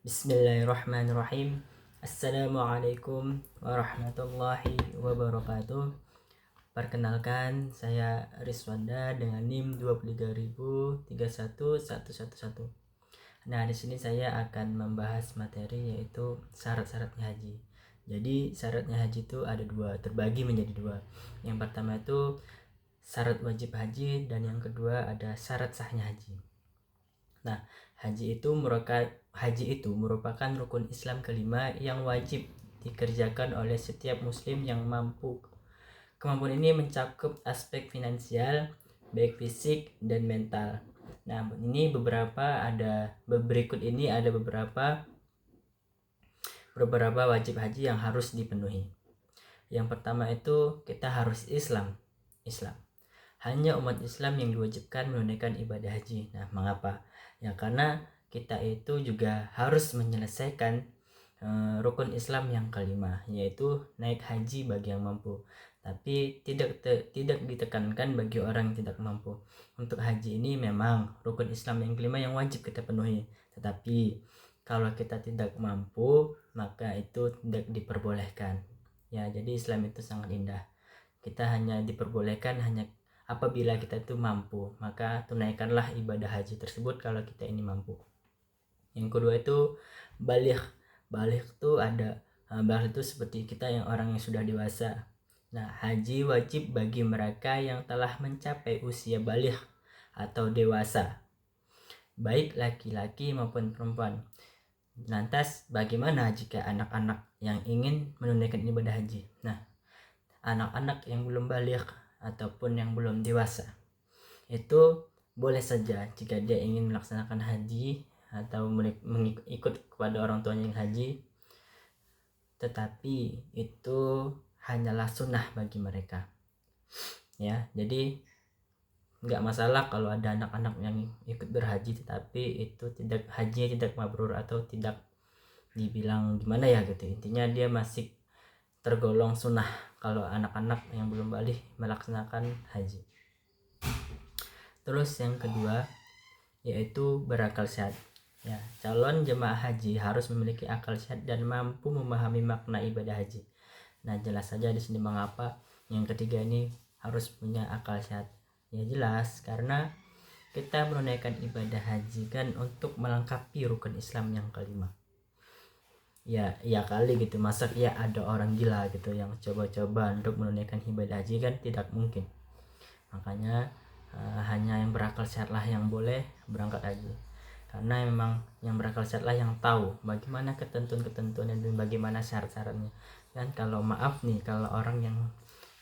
Bismillahirrahmanirrahim. Assalamualaikum warahmatullahi wabarakatuh. Perkenalkan, saya Riswanda dengan NIM 230311111. Nah, di sini saya akan membahas materi yaitu syarat-syaratnya haji. Jadi, syaratnya haji itu ada dua, terbagi menjadi dua. Yang pertama itu syarat wajib haji dan yang kedua ada syarat sahnya haji. Nah, haji itu merupakan rukun Islam kelima yang wajib dikerjakan oleh setiap muslim yang mampu. Kemampuan ini mencakup aspek finansial, baik fisik dan mental. Nah, berikut ini ada beberapa wajib haji yang harus dipenuhi. Yang pertama itu kita harus Islam. Hanya umat Islam yang diwajibkan menunaikan ibadah haji. Nah, mengapa? Ya karena kita itu juga harus menyelesaikan rukun Islam yang kelima, yaitu naik haji bagi yang mampu. Tapi tidak ditekankan bagi orang yang tidak mampu. Untuk haji ini memang rukun Islam yang kelima yang wajib kita penuhi. Tetapi kalau kita tidak mampu, maka itu tidak diperbolehkan. Ya, jadi Islam itu sangat indah. Kita hanya diperbolehkan hanya apabila kita itu mampu, maka tunaikanlah ibadah haji tersebut kalau kita ini mampu. Yang kedua itu baligh. Baligh itu seperti kita yang orang yang sudah dewasa. Nah, haji wajib bagi mereka yang telah mencapai usia baligh atau dewasa, baik laki-laki maupun perempuan. Lantas bagaimana jika anak-anak yang ingin menunaikan ibadah haji? Nah, anak-anak yang belum baligh ataupun yang belum dewasa itu boleh saja jika dia ingin melaksanakan haji atau mengikut kepada orang tuanya yang haji, tetapi itu hanyalah sunnah bagi mereka. Ya, jadi nggak masalah kalau ada anak-anak yang ikut berhaji tetapi itu hajinya tidak mabrur atau tidak dibilang gimana ya gitu. Intinya dia masih tergolong sunnah kalau anak-anak yang belum balik melaksanakan haji. Terus yang kedua yaitu berakal sehat. Ya, calon jemaah haji harus memiliki akal sehat dan mampu memahami makna ibadah haji. Nah, jelas saja di sini mengapa yang ketiga ini harus punya akal sehat. Ya jelas, karena kita menunaikan ibadah haji kan untuk melengkapi rukun Islam yang kelima. Ya kali gitu, masa ya ada orang gila gitu yang coba-coba untuk menunaikan ibadah haji, kan tidak mungkin. Makanya hanya yang berakal sehatlah yang boleh berangkat haji, karena memang yang berakal sehatlah yang tahu bagaimana ketentuan-ketentuan dan bagaimana syarat-syaratnya. Dan kalau maaf nih, kalau orang yang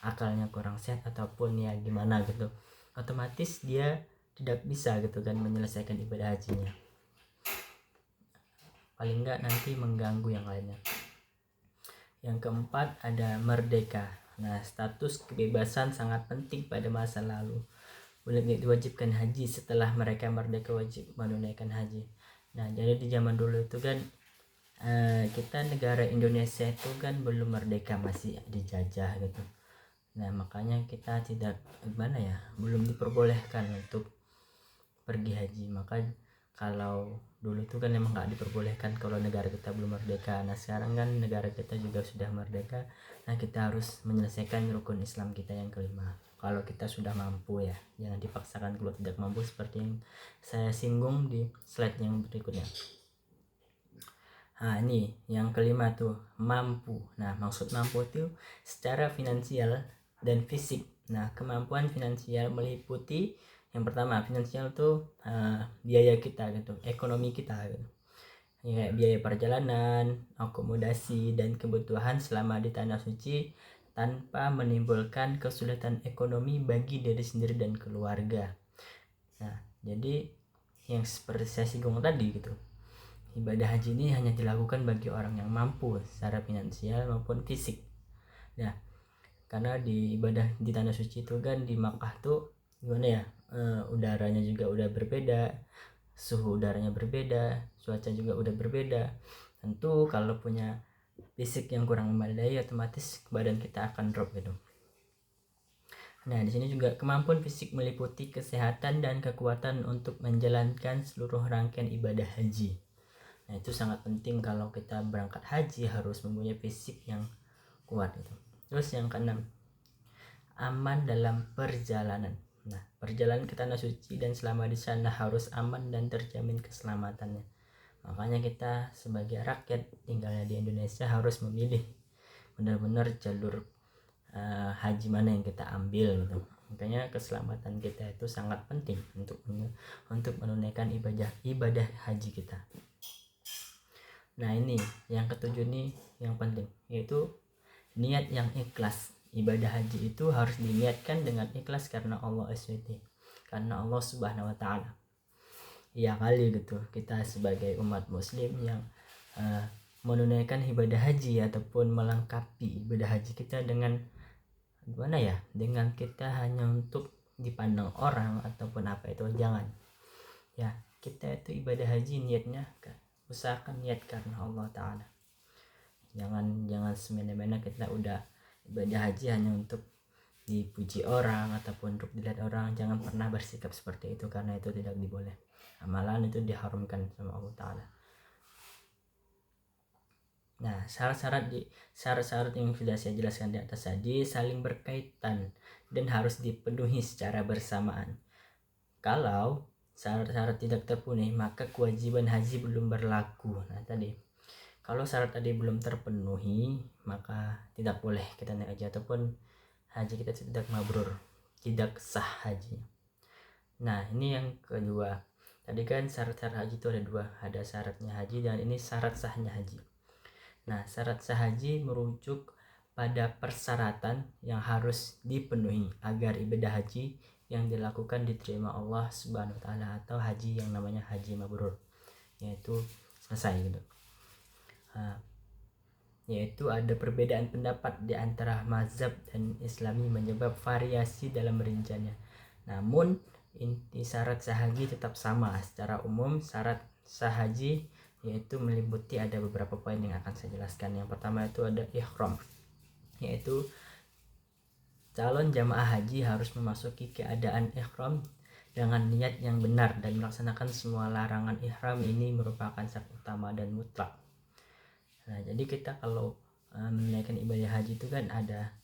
akalnya kurang sehat ataupun ya gimana gitu, otomatis dia tidak bisa gitu kan menyelesaikan ibadah hajinya, paling enggak nanti mengganggu yang lainnya. Yang keempat ada merdeka. Nah, status kebebasan sangat penting pada masa lalu. Boleh diwajibkan haji setelah mereka merdeka wajib menunaikan haji. Nah, jadi di zaman dulu itu kan kita negara Indonesia itu kan belum merdeka, masih dijajah gitu. Nah, makanya kita belum diperbolehkan untuk pergi haji. Maka kalau dulu itu kan memang nggak diperbolehkan kalau negara kita belum merdeka. Nah, sekarang kan negara kita juga sudah merdeka. Nah, kita harus menyelesaikan rukun Islam kita yang kelima kalau kita sudah mampu, ya jangan dipaksakan kalau tidak mampu, seperti yang saya singgung di slide yang berikutnya. Nah, ini yang kelima tuh mampu. Nah, maksud mampu itu secara finansial dan fisik. Nah, kemampuan finansial meliputi yang pertama, finansial tuh biaya kita gitu, ekonomi kita gitu. Ya, biaya perjalanan, akomodasi, dan kebutuhan selama di tanah suci tanpa menimbulkan kesulitan ekonomi bagi diri sendiri dan keluarga. Nah, jadi yang seperti saya singgung tadi gitu, ibadah haji ini hanya dilakukan bagi orang yang mampu secara finansial maupun fisik. Nah, karena di ibadah di tanah suci itu kan di Makkah tuh gimana ya, udaranya juga udah berbeda, suhu udaranya berbeda, cuaca juga udah berbeda. Tentu kalau punya fisik yang kurang memadai, otomatis badan kita akan drop gitu. Nah, di sini juga kemampuan fisik meliputi kesehatan dan kekuatan untuk menjalankan seluruh rangkaian ibadah haji. Nah itu sangat penting kalau kita berangkat haji harus mempunyai fisik yang kuat itu. Terus yang keenam, aman dalam perjalanan. Nah, perjalanan ke tanah suci dan selama di sana harus aman dan terjamin keselamatannya. Makanya kita sebagai rakyat tinggalnya di Indonesia harus memilih benar-benar jalur haji mana yang kita ambil gitu. Makanya keselamatan kita itu sangat penting untuk menunaikan ibadah haji kita. Nah ini yang ketujuh nih yang penting, yaitu niat yang ikhlas. Ibadah haji itu harus diniatkan dengan ikhlas karena Allah SWT, karena Allah Subhanahu wa Ta'ala. Ya kali gitu kita sebagai umat muslim yang menunaikan ibadah haji ataupun melengkapi ibadah haji kita dengan gimana ya, dengan kita hanya untuk dipandang orang ataupun apa itu, jangan ya. Kita itu ibadah haji niatnya usahakan niat karena Allah Ta'ala. Jangan semena-mena kita udah ibadah haji hanya untuk dipuji orang ataupun untuk dilihat orang. Jangan pernah bersikap seperti itu karena itu tidak diboleh. Amalan itu diharamkan sama Allah Ta'ala. Nah syarat-syarat yang sudah saya jelaskan di atas tadi saling berkaitan dan harus dipenuhi secara bersamaan. Kalau syarat-syarat tidak terpenuhi maka kewajiban haji belum berlaku. Nah tadi kalau syarat tadi belum terpenuhi maka tidak boleh kita naik haji ataupun haji kita tidak mabrur, tidak sah haji. Nah ini yang kedua, tadi kan syarat-syarat haji itu ada dua, ada syaratnya haji dan ini syarat sahnya haji. Nah syarat sah haji merujuk pada persyaratan yang harus dipenuhi agar ibadah haji yang dilakukan diterima Allah Subhanahu wa Ta'ala, atau haji yang namanya haji mabrur, yaitu selesai gitu. Yaitu ada perbedaan pendapat di antara mazhab dan Islami menyebab variasi dalam rinciannya. Namun inti syarat sah haji tetap sama. Secara umum syarat sah haji yaitu meliputi ada beberapa poin yang akan saya jelaskan. Yang pertama itu ada ihram, yaitu calon jamaah haji harus memasuki keadaan ihram dengan niat yang benar dan melaksanakan semua larangan ihram. Ini merupakan syarat utama dan mutlak. Nah jadi kita kalau menunaikan ibadah haji itu kan ada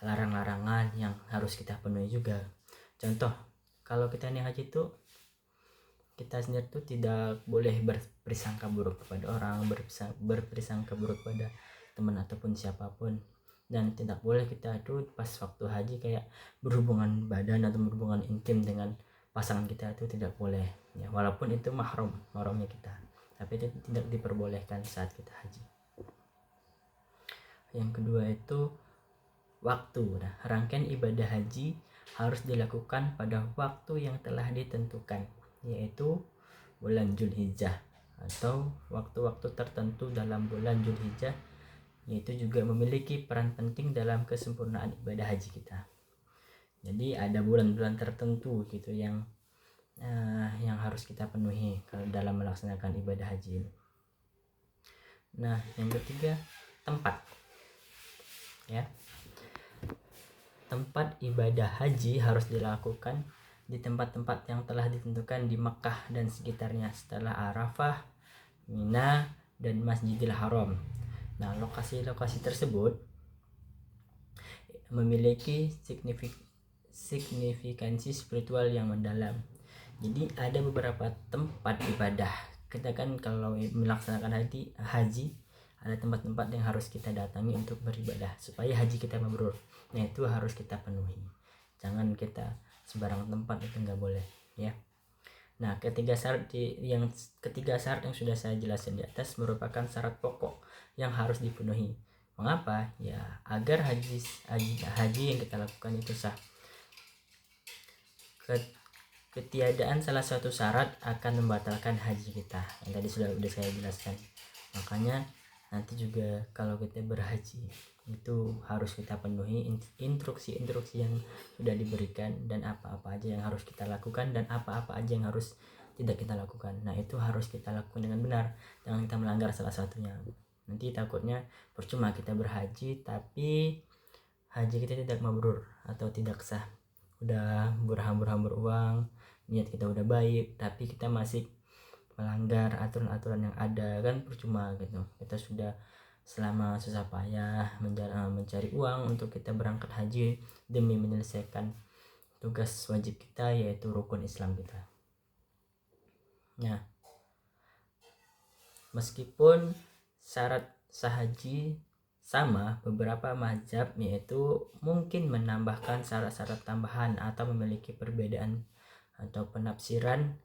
larang-larangan yang harus kita penuhi juga. Contoh, kalau kita naik haji itu kita sendiri tuh tidak boleh berprasangka buruk kepada orang, berprasangka buruk pada teman ataupun siapapun, dan tidak boleh kita tuh pas waktu haji kayak berhubungan badan atau berhubungan intim dengan pasangan kita, itu tidak boleh ya, walaupun itu mahramnya kita, tapi itu tidak diperbolehkan saat kita haji. Yang kedua itu waktu. Nah, rangkaian ibadah haji harus dilakukan pada waktu yang telah ditentukan, yaitu bulan Zulhijjah atau waktu-waktu tertentu dalam bulan Zulhijjah, yaitu juga memiliki peran penting dalam kesempurnaan ibadah haji kita. Jadi ada bulan-bulan tertentu gitu yang harus kita penuhi kalau dalam melaksanakan ibadah haji ini. Nah, yang ketiga tempat. Ya, tempat ibadah haji harus dilakukan di tempat-tempat yang telah ditentukan di Makkah dan sekitarnya setelah Arafah, Mina, dan Masjidil Haram. Nah lokasi-lokasi tersebut memiliki signifikansi spiritual yang mendalam. Jadi ada beberapa tempat ibadah kita kan kalau melaksanakan haji ada tempat-tempat yang harus kita datangi untuk beribadah supaya haji kita mabrur. Nah itu harus kita penuhi. Jangan kita sembarang tempat, itu nggak boleh ya. Nah ketiga syarat yang sudah saya jelaskan di atas merupakan syarat pokok yang harus dipenuhi. Mengapa? Ya agar haji yang kita lakukan itu sah. Ketiadaan salah satu syarat akan membatalkan haji kita, yang tadi sudah saya jelaskan. Makanya nanti juga kalau kita berhaji itu harus kita penuhi instruksi-instruksi yang sudah diberikan dan apa-apa aja yang harus kita lakukan dan apa-apa aja yang harus tidak kita lakukan. Nah itu harus kita lakukan dengan benar, jangan kita melanggar salah satunya. Nanti takutnya percuma kita berhaji tapi haji kita tidak mabrur atau tidak sah. Udah berhambur-hambur uang, niat kita udah baik tapi kita masih melanggar aturan-aturan yang ada, kan percuma gitu. Kita sudah selama susah payah mencari uang untuk kita berangkat haji demi menyelesaikan tugas wajib kita, yaitu rukun Islam kita. Nah, meskipun syarat sah haji sama, beberapa mazhab yaitu mungkin menambahkan syarat-syarat tambahan atau memiliki perbedaan atau penafsiran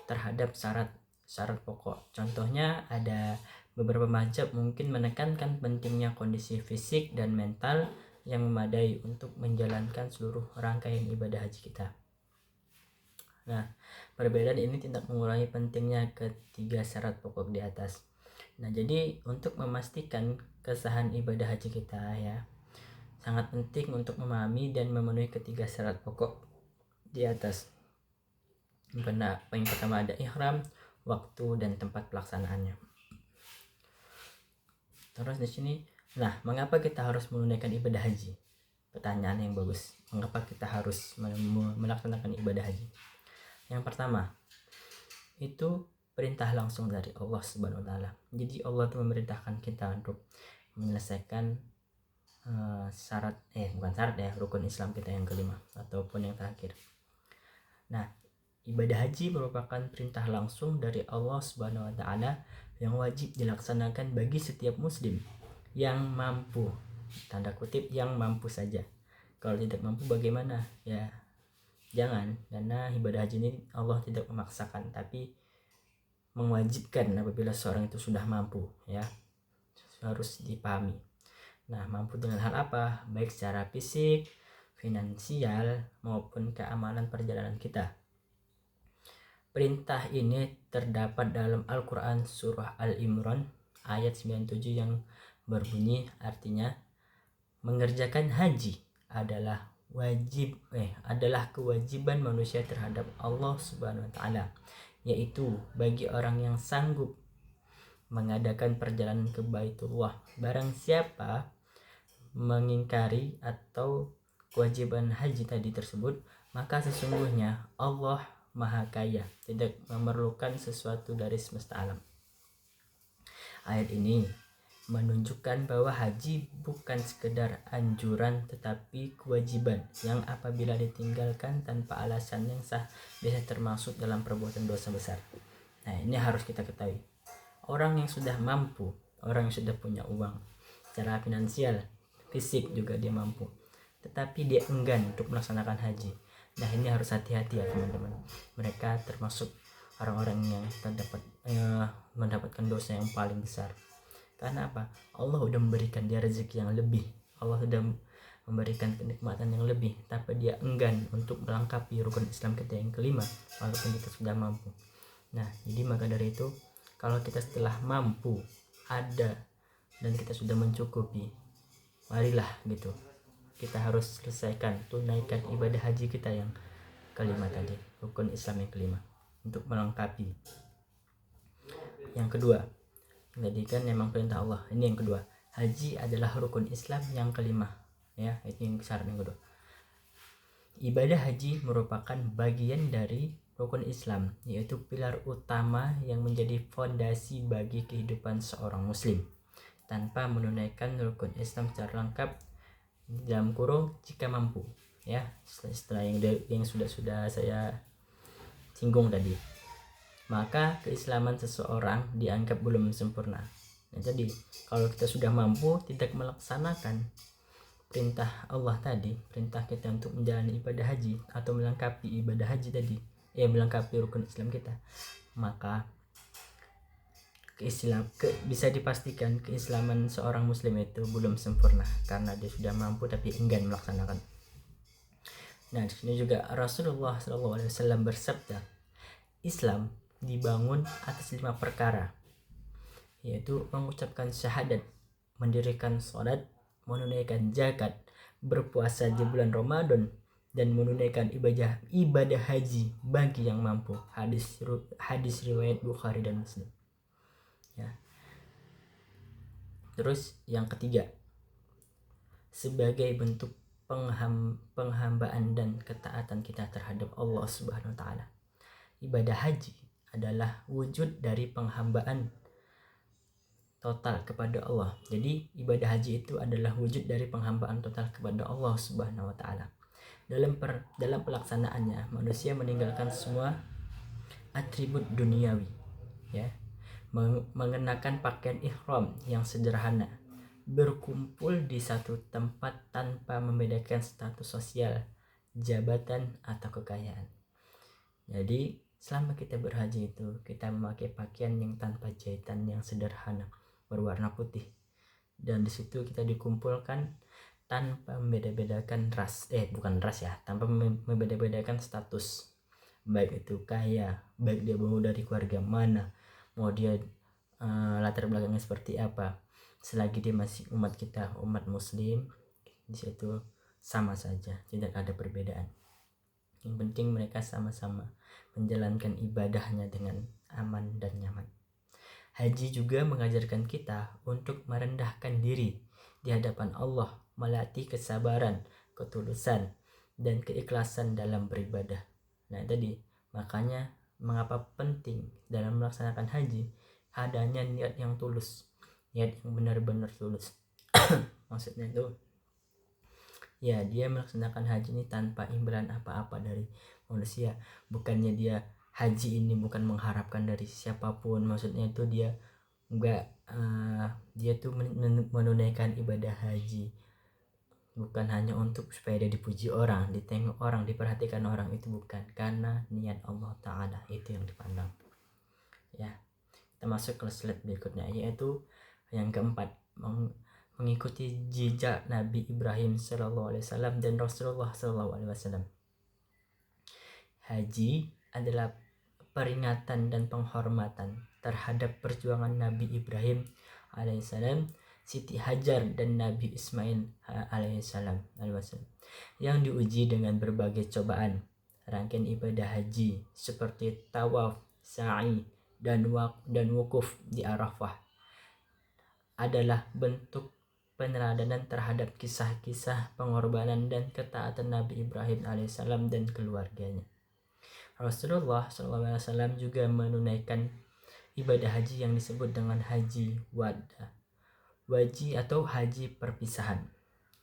terhadap syarat pokok. Contohnya ada beberapa mazhab mungkin menekankan pentingnya kondisi fisik dan mental yang memadai untuk menjalankan seluruh rangkaian ibadah haji kita. Nah, perbedaan ini tidak mengurangi pentingnya ketiga syarat pokok di atas. Nah, jadi untuk memastikan kesahan ibadah haji kita ya, sangat penting untuk memahami dan memenuhi ketiga syarat pokok di atas. Karena yang pertama ada ihram, waktu, dan tempat pelaksanaannya. Terus di sini, nah, mengapa kita harus menunaikan ibadah haji? Pertanyaan yang bagus. Mengapa kita harus melaksanakan ibadah haji? Yang pertama, itu perintah langsung dari Allah Subhanahu wa taala. Jadi Allah itu memerintahkan kita untuk menyelesaikan rukun Islam kita yang kelima ataupun yang terakhir. Nah, ibadah haji merupakan perintah langsung dari Allah Subhanahu wa taala yang wajib dilaksanakan bagi setiap muslim yang mampu. Tanda kutip yang mampu saja. Kalau tidak mampu bagaimana? Ya, jangan, karena ibadah haji ini Allah tidak memaksakan, tapi mewajibkan apabila seorang itu sudah mampu, ya. Harus dipahami. Nah, mampu dengan hal apa? Baik secara fisik, finansial, maupun keamanan perjalanan kita. Perintah ini terdapat dalam Al-Quran surah Al-Imran ayat 97 yang berbunyi artinya mengerjakan haji adalah kewajiban manusia terhadap Allah Subhanahu wa taala, yaitu bagi orang yang sanggup mengadakan perjalanan ke Baitullah. Barang siapa mengingkari atau kewajiban haji tadi tersebut, maka sesungguhnya Allah Maha Kaya, tidak memerlukan sesuatu dari semesta alam. Ayat ini menunjukkan bahwa haji bukan sekedar anjuran tetapi kewajiban yang apabila ditinggalkan tanpa alasan yang sah bisa termasuk dalam perbuatan dosa besar. Nah, ini harus kita ketahui. Orang yang sudah mampu, orang yang sudah punya uang secara finansial, fisik juga dia mampu, tetapi dia enggan untuk melaksanakan haji. Nah, ini harus hati-hati ya teman-teman. Mereka termasuk orang-orang yang mendapatkan dosa yang paling besar. Karena apa? Allah sudah memberikan dia rezeki yang lebih. Allah sudah memberikan kenikmatan yang lebih, tapi dia enggan untuk melengkapi rukun Islam kita yang kelima walaupun kita sudah mampu. Nah, jadi maka dari itu, kalau kita setelah mampu ada dan kita sudah mencukupi, marilah gitu, kita harus selesaikan, tunaikan ibadah haji kita yang kelima tadi, rukun Islam yang kelima, untuk melengkapi. Yang kedua, jadi kan memang perintah Allah. Ini yang kedua, haji adalah rukun Islam yang kelima, ya, itu yang syarat yang kedua. Ibadah haji merupakan bagian dari rukun Islam, yaitu pilar utama yang menjadi fondasi bagi kehidupan seorang muslim. Tanpa menunaikan rukun Islam secara lengkap, dalam kurung jika mampu, ya, setelah yang sudah saya singgung tadi, maka keislaman seseorang dianggap belum sempurna. Nah, jadi kalau kita sudah mampu tidak melaksanakan perintah Allah tadi, perintah kita untuk menjalani ibadah haji atau melengkapi ibadah haji tadi, melengkapi rukun Islam kita, maka bisa dipastikan keislaman seorang muslim itu belum sempurna karena dia sudah mampu tapi enggan melaksanakan. Nah, di sini juga Rasulullah SAW bersabda, Islam dibangun atas 5 perkara, yaitu mengucapkan syahadat, mendirikan sholat, menunaikan zakat, berpuasa di bulan Ramadan, dan menunaikan ibadah haji bagi yang mampu. Hadis riwayat Bukhari dan Muslim. Ya. Terus yang ketiga, sebagai bentuk penghambaan dan ketaatan kita terhadap Allah Subhanahu wa taala, ibadah haji adalah wujud dari penghambaan total kepada Allah. Jadi ibadah haji itu adalah wujud dari penghambaan total kepada Allah Subhanahu wa taala. Dalam pelaksanaannya manusia meninggalkan semua atribut duniawi, ya. Mengenakan pakaian ihram yang sederhana, berkumpul di satu tempat tanpa membedakan status sosial, jabatan atau kekayaan. Jadi selama kita berhaji itu kita memakai pakaian yang tanpa jahitan, yang sederhana, berwarna putih, dan di situ kita dikumpulkan tanpa membeda-bedakan tanpa membeda-bedakan status, baik itu kaya, baik dia mau dari keluarga mana, mau dia latar belakangnya seperti apa, selagi dia masih umat kita, umat muslim, di situ sama saja, tidak ada perbedaan. Yang penting mereka sama-sama menjalankan ibadahnya dengan aman dan nyaman. Haji juga mengajarkan kita untuk merendahkan diri di hadapan Allah, melatih kesabaran, ketulusan, dan keikhlasan dalam beribadah. Nah tadi, makanya mengapa penting dalam melaksanakan haji adanya niat yang tulus, niat yang benar-benar tulus. Maksudnya itu, ya dia melaksanakan haji ini tanpa imbalan apa-apa dari manusia. Bukannya dia haji ini bukan mengharapkan dari siapapun, maksudnya itu dia dia tuh menunaikan ibadah haji bukan hanya untuk supaya dia dipuji orang, ditengok orang, diperhatikan orang, itu bukan, karena niat Allah Ta'ala itu yang dipandang. Ya, kita masuk ke slide berikutnya, yaitu yang keempat, mengikuti jejak Nabi Ibrahim SAW dan Rasulullah SAW. Haji adalah peringatan dan penghormatan terhadap perjuangan Nabi Ibrahim alaihissalam, Siti Hajar dan Nabi Ismail alaihissalam yang diuji dengan berbagai cobaan. Rangkaian ibadah haji seperti tawaf, sa'i, dan wukuf di Arafah adalah bentuk peneladanan terhadap kisah-kisah pengorbanan dan ketaatan Nabi Ibrahim alaihissalam dan keluarganya. Rasulullah SAW juga menunaikan ibadah haji yang disebut dengan haji wada, atau haji perpisahan.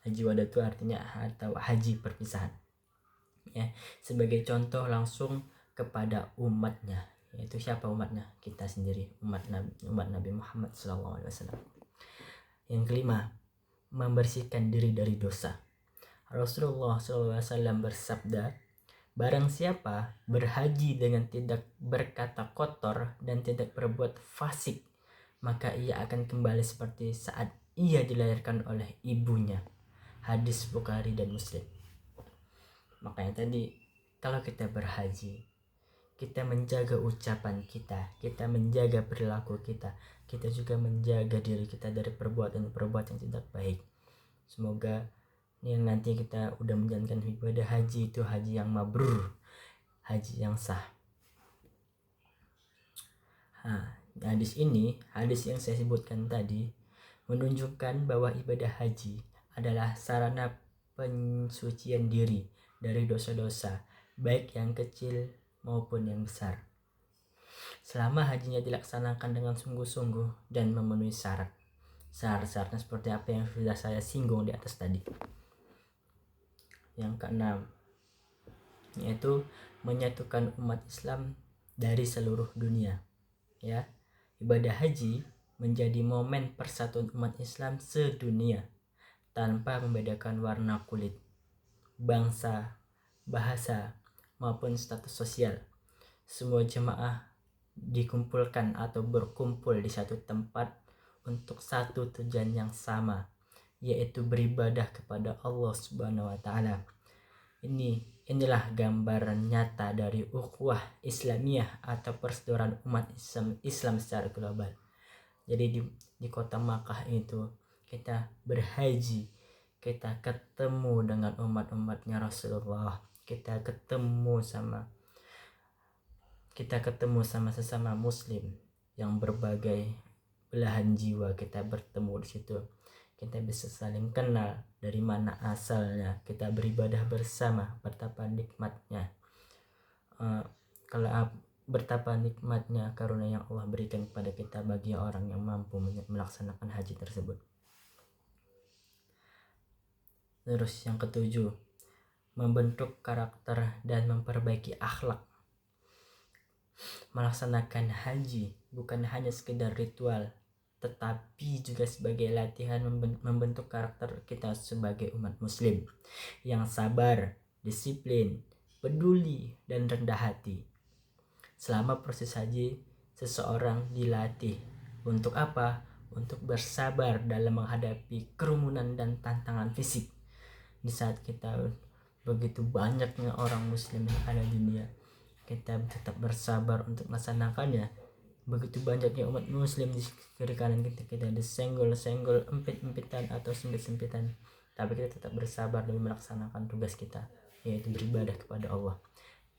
Haji wada itu artinya atau haji perpisahan, ya, sebagai contoh langsung kepada umatnya. Yaitu siapa umatnya? Kita sendiri, umat Nabi Muhammad SAW. Yang kelima, membersihkan diri dari dosa. Rasulullah SAW bersabda, barang siapa berhaji dengan tidak berkata kotor dan tidak berbuat fasik, maka ia akan kembali seperti saat ia dilahirkan oleh ibunya. Hadis Bukhari dan Muslim. Makanya tadi, kalau kita berhaji, kita menjaga ucapan kita menjaga perilaku kita juga menjaga diri kita dari perbuatan yang tidak baik. Semoga yang nanti kita udah menjalankan ibadah haji itu haji yang mabrur, haji yang sah. Hadis yang saya sebutkan tadi menunjukkan bahwa ibadah haji adalah sarana pensucian diri dari dosa-dosa, baik yang kecil maupun yang besar, selama hajinya dilaksanakan dengan sungguh-sungguh dan memenuhi syarat-syaratnya seperti apa yang sudah saya singgung di atas tadi. Yang keenam, yaitu menyatukan umat Islam dari seluruh dunia. Ya, ibadah haji menjadi momen persatuan umat Islam sedunia tanpa membedakan warna kulit, bangsa, bahasa, maupun status sosial. Semua jemaah dikumpulkan atau berkumpul di satu tempat untuk satu tujuan yang sama, yaitu beribadah kepada Allah Subhanahu wa taala. Inilah gambaran nyata dari ukhuwah Islamiyah atau persaudaraan umat Islam secara global. Jadi di kota Makkah itu kita berhaji, kita ketemu dengan umat-umatnya Rasulullah, kita ketemu sama sesama muslim yang berbagai belahan jiwa. Kita bertemu di situ, kita bisa saling kenal dari mana asalnya, kita beribadah bersama, betapa nikmatnya. Kalau betapa nikmatnya karunia yang Allah berikan kepada kita bagi orang yang mampu melaksanakan haji tersebut. Terus yang ketujuh, membentuk karakter dan memperbaiki akhlak. Melaksanakan haji bukan hanya sekedar ritual, tetapi juga sebagai latihan membentuk karakter kita sebagai umat muslim yang sabar, disiplin, peduli, dan rendah hati. Selama proses haji, seseorang dilatih untuk apa? Untuk bersabar dalam menghadapi kerumunan dan tantangan fisik. Di saat kita begitu banyaknya orang muslim yang ada di dunia, kita tetap bersabar untuk melaksanakannya. Begitu banyaknya umat muslim di kiri kanan kita disenggol, empit-empitan atau sempit-sempitan, tapi kita tetap bersabar demi melaksanakan tugas kita, yaitu beribadah kepada Allah.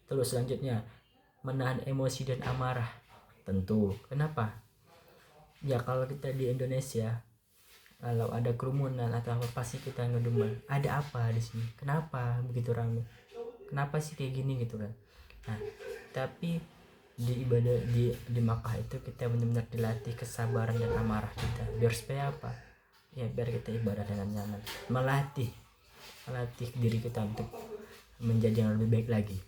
Terus selanjutnya, menahan emosi dan amarah. Tentu, kenapa? Ya kalau kita di Indonesia, kalau ada kerumunan atau apa pasti kita ngedumel, ada apa di sini, kenapa begitu ramai, kenapa sih kayak gini gitu kan. Nah tapi di ibadah di Makkah itu kita benar-benar dilatih kesabaran dan amarah kita, biar supaya apa ya, biar kita ibadah dengan nyaman, melatih diri kita untuk menjadi yang lebih baik lagi.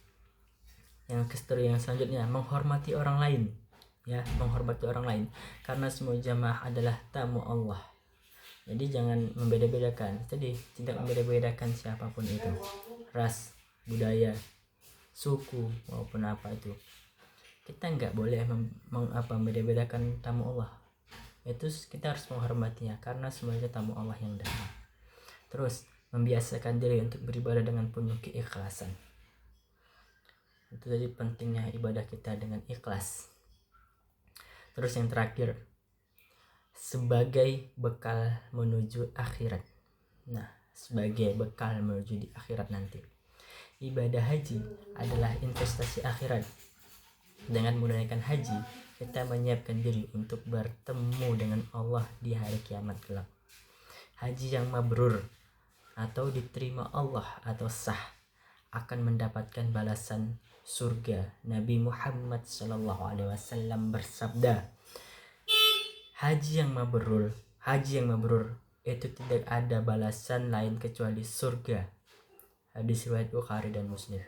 Yang selanjutnya, menghormati orang lain. Ya, menghormati orang lain karena semua jamaah adalah tamu Allah. Jadi jangan membeda-bedakan. Jadi tidak membeda-bedakan siapapun itu, ras, budaya, suku maupun apa itu. Kita nggak boleh membeda-bedakan tamu Allah. Itu kita harus menghormatinya karena semuanya tamu Allah yang datang. Terus membiasakan diri untuk beribadah dengan penuh keikhlasan. Itu jadi pentingnya ibadah kita dengan ikhlas. Terus yang terakhir, sebagai bekal menuju akhirat. Nah, sebagai bekal menuju di akhirat nanti. Ibadah haji adalah investasi akhirat. Dengan menunaikan haji, kita menyiapkan diri untuk bertemu dengan Allah di hari kiamat kelak. Haji yang mabrur atau diterima Allah atau sah akan mendapatkan balasan surga. Nabi Muhammad SAW bersabda, haji yang mabrur itu tidak ada balasan lain kecuali surga. Hadis riwayat Bukhari dan Muslim.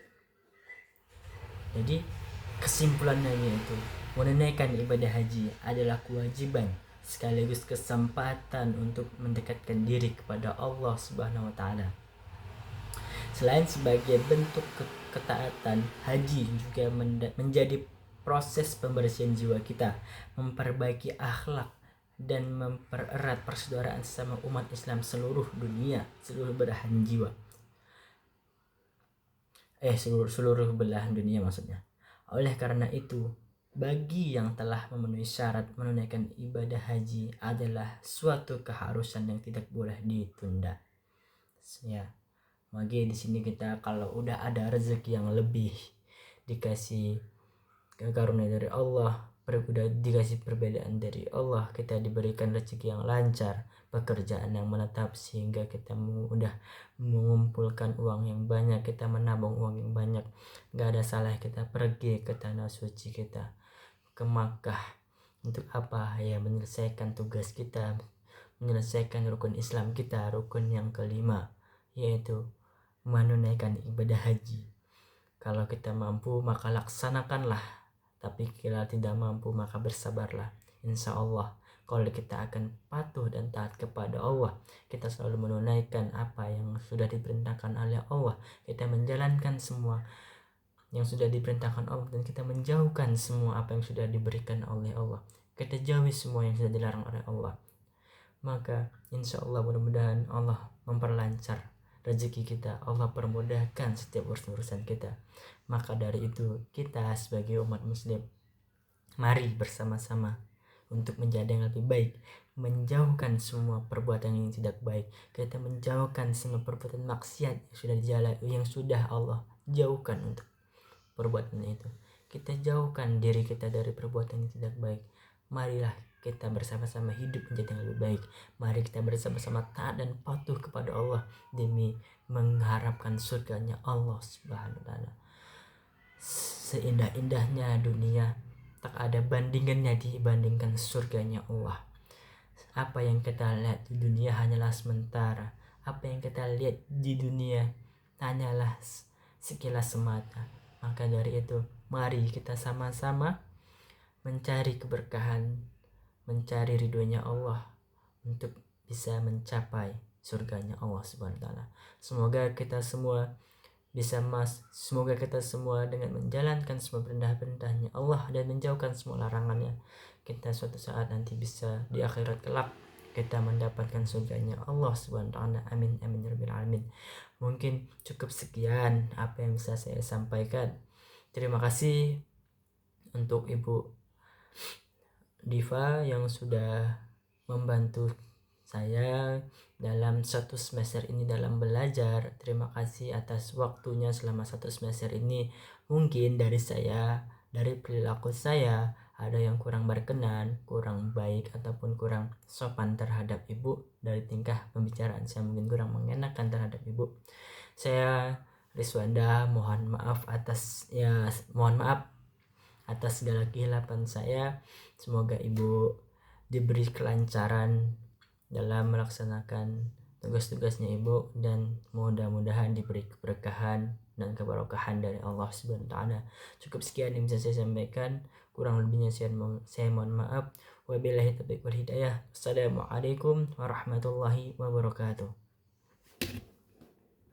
Jadi kesimpulannya yaitu menunaikan ibadah haji adalah kewajiban sekaligus kesempatan untuk mendekatkan diri kepada Allah Subhanahu wa taala. Selain sebagai bentuk ketaatan, haji juga menjadi proses pembersihan jiwa kita, memperbaiki akhlak dan mempererat persaudaraan sesama umat Islam seluruh dunia, seluruh belahan jiwa. Seluruh belahan dunia maksudnya. Oleh karena itu, bagi yang telah memenuhi syarat menunaikan ibadah haji adalah suatu keharusan yang tidak boleh ditunda. Ya, bagi di sini kita kalau udah ada rezeki yang lebih, dikasih karunia dari Allah, udah dikasih perbedaan dari Allah, kita diberikan rezeki yang lancar, pekerjaan yang menetap sehingga kita udah mengumpulkan uang yang banyak, kita menabung uang yang banyak, gak ada salah kita pergi ke tanah suci kita, ke Makkah. Untuk apa? Ya menyelesaikan tugas kita, menyelesaikan rukun Islam kita, rukun yang kelima, yaitu menunaikan ibadah haji. Kalau kita mampu maka laksanakanlah, tapi bila tidak mampu maka bersabarlah. Insya Allah kalau kita akan patuh dan taat kepada Allah, kita selalu menunaikan apa yang sudah diperintahkan oleh Allah, kita menjalankan semua yang sudah diperintahkan Allah, dan kita menjauhkan semua apa yang sudah diberikan oleh Allah, kita jauhi semua yang sudah dilarang oleh Allah, maka insya Allah mudah-mudahan Allah memperlancar rezeki kita, Allah permudahkan setiap urusan kita. Maka dari itu kita sebagai umat muslim, mari bersama-sama untuk menjadi yang lebih baik, menjauhkan semua perbuatan yang tidak baik. Kita menjauhkan semua perbuatan maksiat yang sudah Allah jauhkan untuk perbuatan itu. Kita jauhkan diri kita dari perbuatan yang tidak baik. Marilah kita bersama-sama hidup menjadi yang lebih baik. Mari kita bersama-sama taat dan patuh kepada Allah demi mengharapkan surganya Allah Subhanahu wa taala. seindah-indahnya dunia, tak ada bandingannya dibandingkan surganya Allah. Apa yang kita lihat di dunia hanyalah sementara. Apa yang kita lihat di dunia hanyalah sekilas semata. Maka dari itu, mari kita sama-sama mencari keberkahan, mencari ridhonya Allah untuk bisa mencapai surganya Allah Subhanahu wa taala. Semoga kita semua dengan menjalankan semua perintah-perintahnya Allah dan menjauhkan semua larangannya, kita suatu saat nanti bisa di akhirat kelak kita mendapatkan surganya Allah Subhanahu wa taala. Amin amin ya rabbil alamin. Mungkin cukup sekian apa yang bisa saya sampaikan. Terima kasih untuk Ibu Diva yang sudah membantu saya dalam satu semester ini dalam belajar. Terima kasih atas waktunya selama satu semester ini. Mungkin dari perilaku saya ada yang kurang berkenan, kurang baik, ataupun kurang sopan terhadap ibu. Dari tingkah pembicaraan saya mungkin kurang mengenakan terhadap ibu. Saya Rizwanda mohon maaf atas segala kehilapan saya. Semoga ibu diberi kelancaran dalam melaksanakan tugas-tugasnya ibu, dan mudah-mudahan diberi keberkahan dan keberkahan dari Allah Subhanahu wa taala. Cukup sekian yang bisa saya sampaikan, kurang lebihnya saya mohon maaf. Wabillahi taufiq wal hidayah. Assalamualaikum warahmatullahi wabarakatuh.